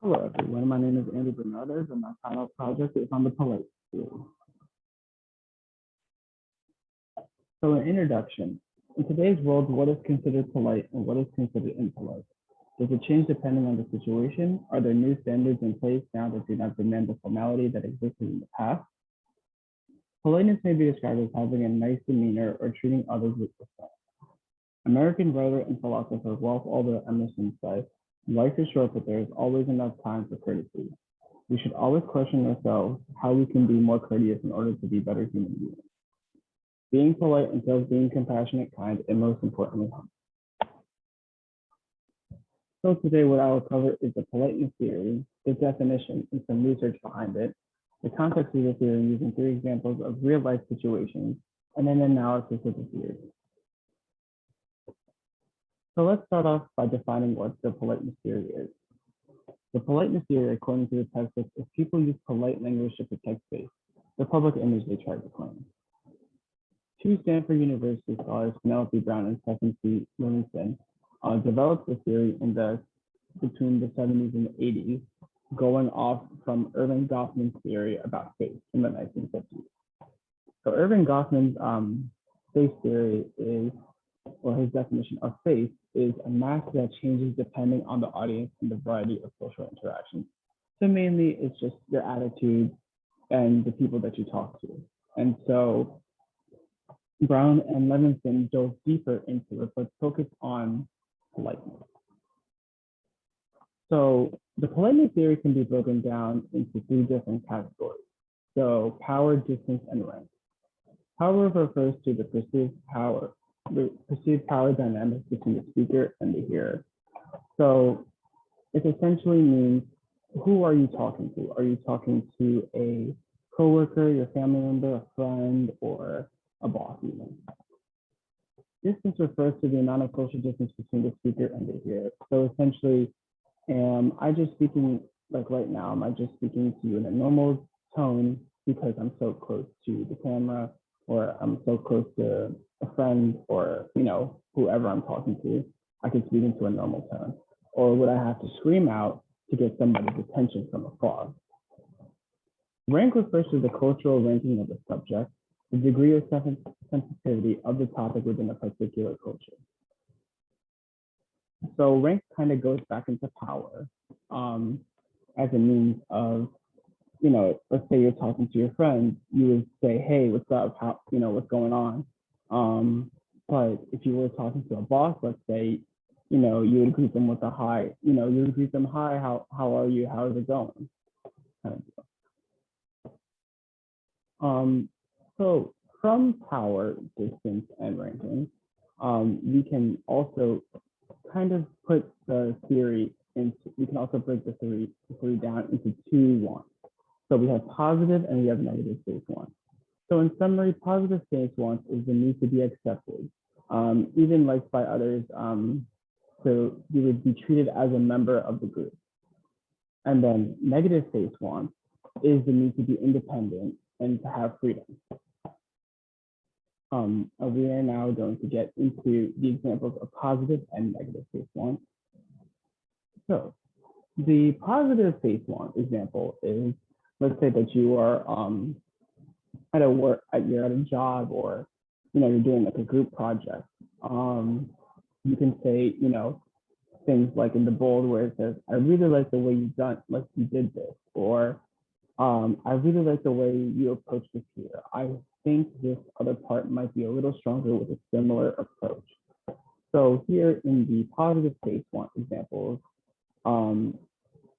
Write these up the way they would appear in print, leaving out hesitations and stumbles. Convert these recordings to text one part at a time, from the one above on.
Hello, everyone. My name is Andy Bernardes, and my final project is on the polite theory. So, an introduction. In today's world, what is considered polite and what is considered impolite? Does it change depending on the situation? Are there new standards in place now that do not demand the formality that existed in the past? Politeness may be described as having a nice demeanor or treating others with respect. American writer and philosopher Ralph Waldo Emerson said, "Life is short, but there is always enough time for courtesy." We should always question ourselves how we can be more courteous in order to be better human beings. Being polite entails being compassionate, kind, and most importantly, humble. So today what I will cover is the politeness theory, the definition, and some research behind it, the context of the theory using 3 examples of real-life situations, and an analysis of the theory. So let's start off by defining what the politeness theory is. The politeness theory, according to the textbook, is people use polite language to protect face, the public image they try to claim. 2 Stanford University scholars, Penelope Brown and Stephen C. Livingston, developed the theory between the 70s and the 80s, going off from Erving Goffman's theory about face in the 1950s. So Erving Goffman's face theory is, or his definition of face, is a mask that changes depending on the audience and the variety of social interactions. So mainly it's just your attitude and the people that you talk to. And so Brown and Livingston dove deeper into it, but focused on politeness. So the politeness theory can be broken down into 3 different categories. So power, distance, and rank. Power refers to the perceived power dynamics between the speaker and the hearer. So it essentially means, who are you talking to? Are you talking to a coworker, your family member, a friend, or a boss even? Distance refers to the amount of social distance between the speaker and the hearer. So essentially, am I just speaking, like right now, am I just speaking to you in a normal tone because I'm so close to the camera, or I'm so close to a friend, or whoever I'm talking to, I can speak into a normal tone? Or would I have to scream out to get somebody's attention from afar? Rank refers to the cultural ranking of the subject, the degree of sensitivity of the topic within a particular culture. So rank kind of goes back into power as a means of, let's say you're talking to your friend, you would say, "Hey, what's up? How, what's going on?" But if you were talking to a boss, let's say, you would greet them with a hi. You would greet them, "Hi, how are you? How is it going?" Kind of. So from power, distance, and ranking, we can also kind of put the theory into, we can also break the theory down into 2 wants. So we have positive and we have negative face wants. So in summary, positive face wants is the need to be accepted, even liked by others. So you would be treated as a member of the group. And then negative face wants is the need to be independent and to have freedom. We are now going to get into the examples of positive and negative face wants. So the positive face want example is, let's say that you are you're at a job, or you're doing like a group project. You can say things like in the bold where it says, "I really like the way you did this," or "I really like the way you approach this here. I think this other part might be a little stronger with a similar approach." So here in the positive face want examples,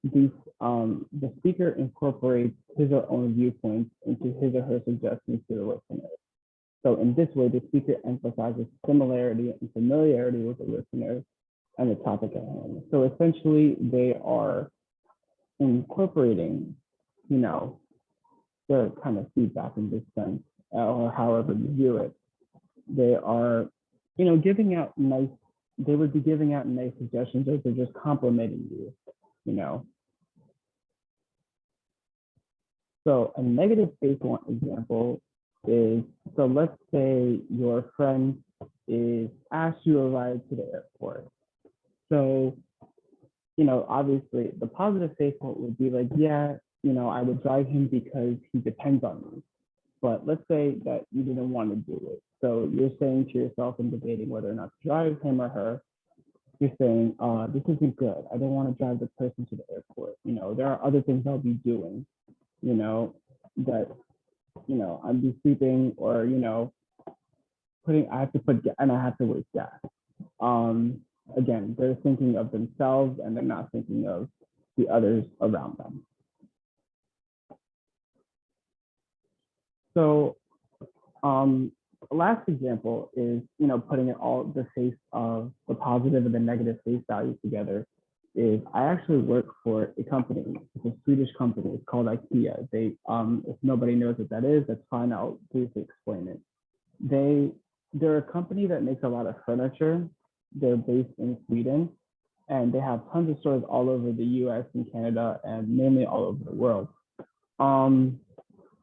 the speaker incorporates his or own viewpoints into his or her suggestions to the listener. So in this way, the speaker emphasizes similarity and familiarity with the listener and the topic at hand. So essentially, they are incorporating, their kind of feedback in this sense, or however you view it. They are, giving out nice, they would be giving out nice suggestions, or they're just complimenting you. So a negative face want example is, so let's say your friend is asked you a ride to the airport. So obviously the positive face would be like, yeah, I would drive him because he depends on me. But let's say that you didn't want to do it. So you're saying to yourself and debating whether or not to drive him or her, you're saying, this isn't good. I don't want to drive the person to the airport. There are other things I'll be doing, that, I'd be sleeping or, I have to and I have to waste gas. Um, Again, they're thinking of themselves and they're not thinking of the others around them. So last example is, putting it all the face of the positive and the negative face values together is I actually work for a company. It's a Swedish company. It's called IKEA. If nobody knows what that is, that's fine. I'll briefly explain it. They're a company that makes a lot of furniture. They're based in Sweden, and they have tons of stores all over the US and Canada, and mainly all over the world.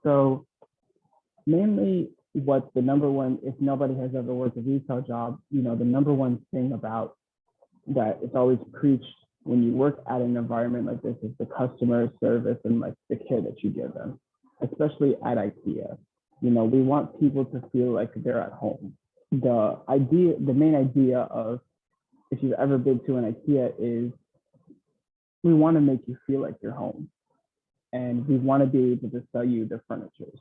So mainly what the number one, if nobody has ever worked a retail job, the number one thing about that it's always preached when you work at an environment like this is the customer service and like the care that you give them, especially at IKEA. We want people to feel like they're at home. The main idea of, if you've ever been to an IKEA, is we want to make you feel like you're home, and we want to be able to sell you the furniture.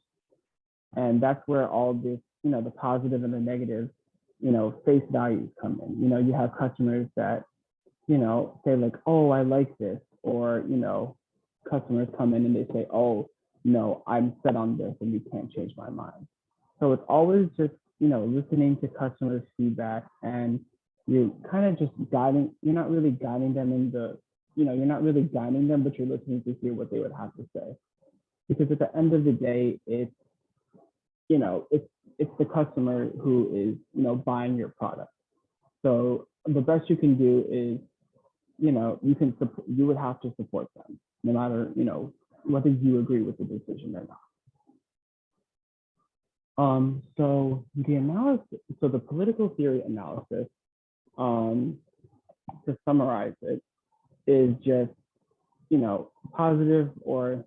And that's where all this, the positive and the negative, face values come in. You have customers that, say like, oh, I like this, or, customers come in and they say, oh, no, I'm set on this and you can't change my mind. So it's always just, listening to customers' feedback, and you're kind of just guiding, you're not really guiding them in the, you're not really guiding them, but you're listening to hear what they would have to say. Because at the end of the day, it's the customer who is, buying your product. So the best you can do is, you would have to support them, no matter, whether you agree with the decision or not. So the political theory analysis, to summarize it, is just, positive or,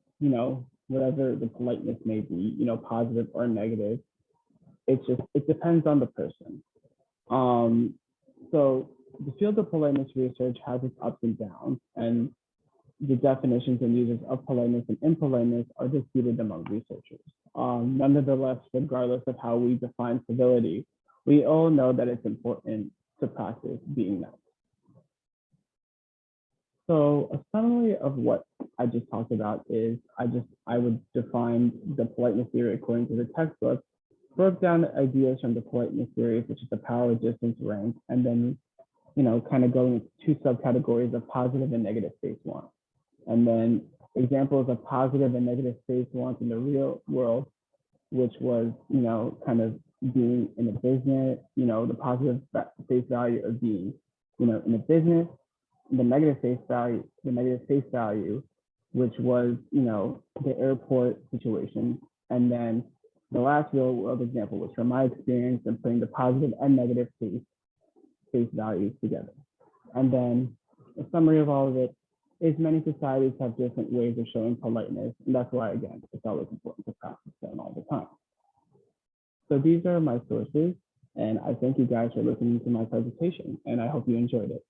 whatever the politeness may be, positive or negative. It depends on the person. So the field of politeness research has its ups and downs, and the definitions and uses of politeness and impoliteness are disputed among researchers. Nonetheless, regardless of how we define civility, we all know that it's important to practice being nice. So a summary of what I just talked about is I would define the politeness theory according to the textbook, broke down the ideas from the politeness theory, which is the power, distance, rank, and then, kind of going into two subcategories of positive and negative face wants. And then examples of positive and negative face wants in the real world, which was, kind of being in a business, the positive face value of being, in a business, the negative face value, which was, the airport situation. And then the last real world example was from my experience in putting the positive and negative face values together. And then a summary of all of it is many societies have different ways of showing politeness. And that's why, again, it's always important to practice them all the time. So these are my sources. And I thank you guys for listening to my presentation. And I hope you enjoyed it.